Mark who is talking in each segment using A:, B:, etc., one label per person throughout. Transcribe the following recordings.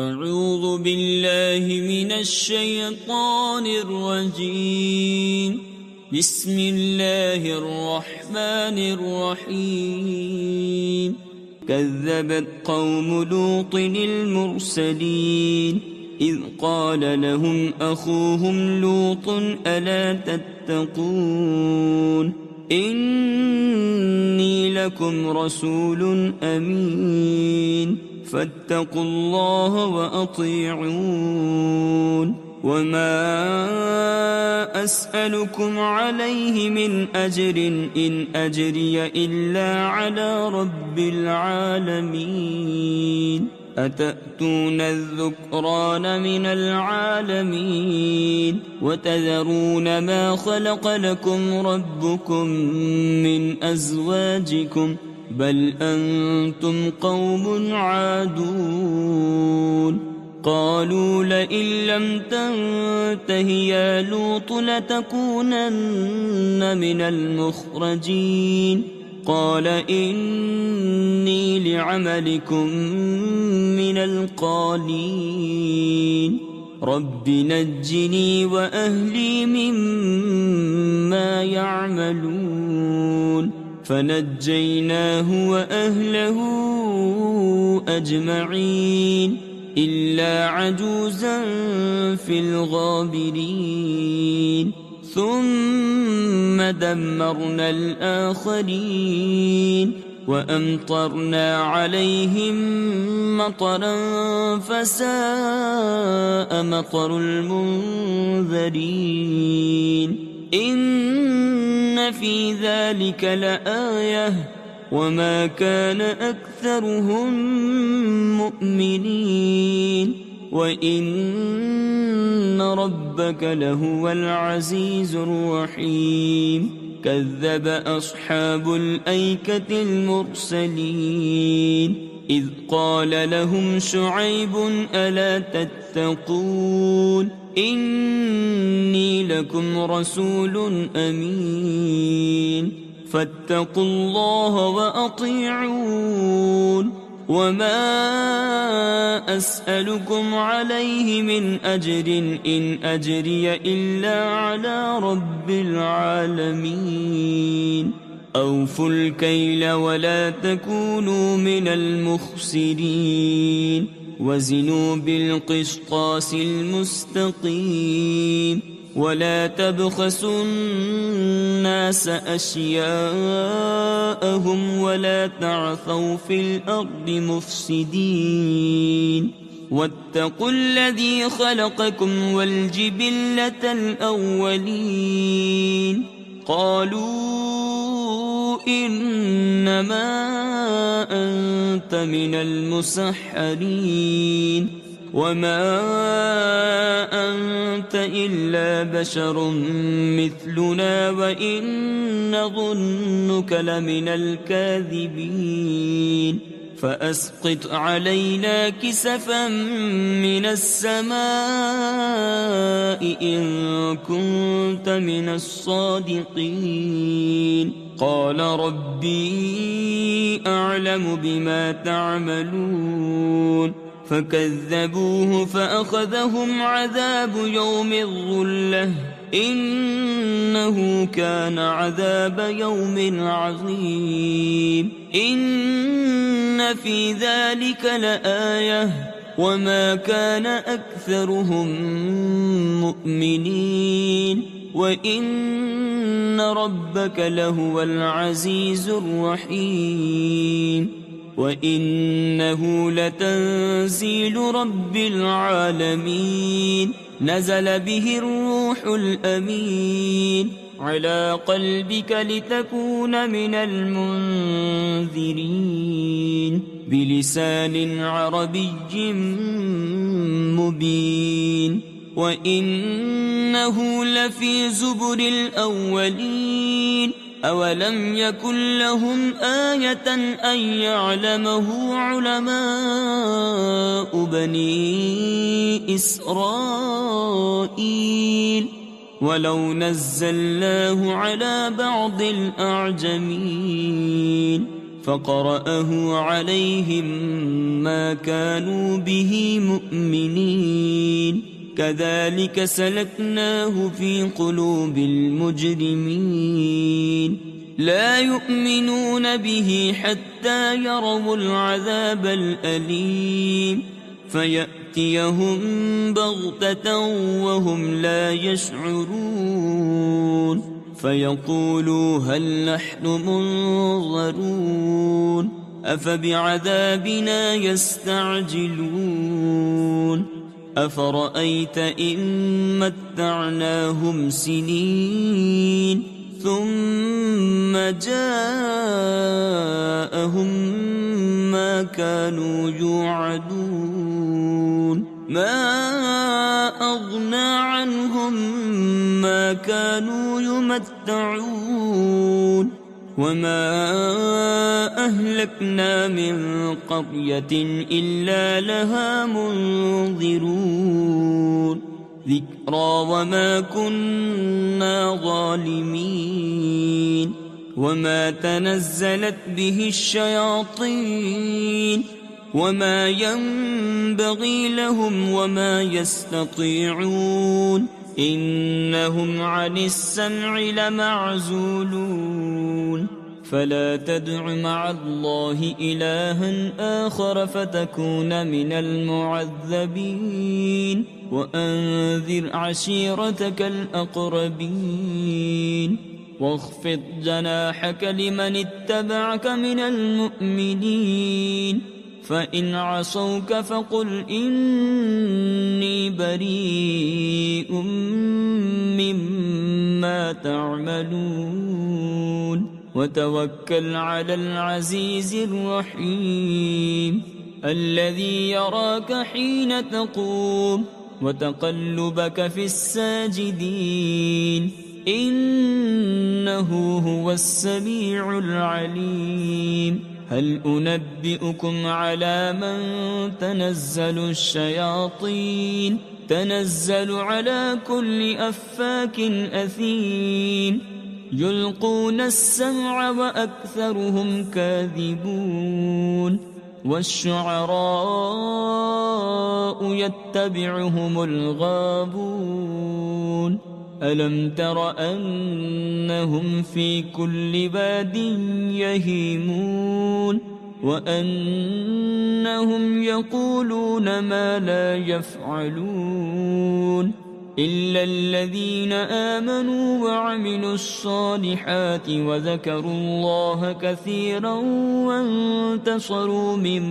A: أعوذ بالله من الشيطان الرجيم. بسم الله الرحمن الرحيم. كذبت قوم لوط المرسلين إذ قال لهم أخوهم لوط ألا تتقون إني لكم رسول أمين فاتقوا الله وأطيعون وما أسألكم عليه من أجر إن أجري إلا على رب العالمين أتأتون الذكران من العالمين وتذرون ما خلق لكم ربكم من أزواجكم بل أنتم قوم عادون قالوا لئن لم تنته يا لوط لتكونن من المخرجين قال إني لعملكم من القالين رب نجني وأهلي مما يعملون فنجيناه وأهله أجمعين إلا عجوزا في الغابرين ثم دمرنا الآخرين وأمطرنا عليهم مطرا فساء مطر المنذرين إن في ذلك لآية وما كان أكثرهم مؤمنين وإن ربك لهو العزيز الرحيم كذب أصحاب الأيكة المرسلين إذ قال لهم شعيب ألا تتقون إني لكم رسول أمين فاتقوا الله وأطيعون وما أسألكم عليه من أجر إن أجري إلا على رب العالمين أوفوا الكيل ولا تكونوا من المخسرين وزنوا بالقسطاس المستقيم ولا تبخسوا الناس أشياءهم ولا تعثوا في الأرض مفسدين واتقوا الذي خلقكم والجبلة الأولين قالوا إنما أنت من المسحرين وما أنت إلا بشر مثلنا وإن نظنك لمن الكاذبين فأسقط علينا كسفا من السماء إن كنت من الصادقين قال ربي أعلم بما تعملون فكذبوه فأخذهم عذاب يوم الظلة إنه كان عذاب يوم عظيم إن في ذلك لآية وما كان أكثرهم مؤمنين وإن ربك لهو العزيز الرحيم وإنه لتنزيل رب العالمين نزل به الروح الأمين على قلبك لتكون من المنذرين بلسان عربي مبين وإنه لفي زبر الأولين أولم يكن لهم آية أن يعلمه علماء بني إسرائيل ولو نزلناه على بعض الأعجمين فقرأه عليهم ما كانوا به مؤمنين كذلك سلكناه في قلوب المجرمين لا يؤمنون به حتى يروا العذاب الأليم فيأتيهم بغتة وهم لا يشعرون فيقولوا هل نحن منظرون أفبعذابنا يستعجلون أفرأيت إن متعناهم سنين ثم جاءهم ما كانوا يوعدون ما أغنى عنهم ما كانوا يمتعون وما أهلكنا من قرية إلا لها منذرون ذكرى وما كنا ظالمين وما تنزلت به الشياطين وما ينبغي لهم وما يستطيعون إنهم عن السمع لمعزولون فلا تدع مع الله إلها آخر فتكون من المعذبين وأنذر عشيرتك الأقربين واخفض جناحك لمن اتبعك من المؤمنين فإن عصوك فقل إني بريء مما تعملون وتوكل على العزيز الرحيم الذي يراك حين تقوم وتقلبك في الساجدين إنه هو السميع العليم هل أنبئكم على من تنزل الشياطين تنزل على كل أفاك أثيم يلقون السمع وأكثرهم كاذبون والشعراء يتبعهم الغابون ألم تر أنهم في كل باد يهيمون وأنهم يقولون ما لا يفعلون إلا الذين آمنوا وعملوا الصالحات وذكروا الله كثيرا وانتصروا من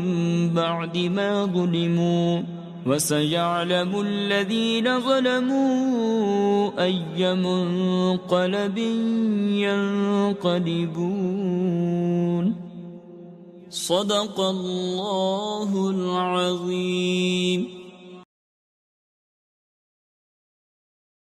A: بعد ما ظلموا وسيعلم الذين ظلموا أي منقلب ينقلبون صدق الله العظيم.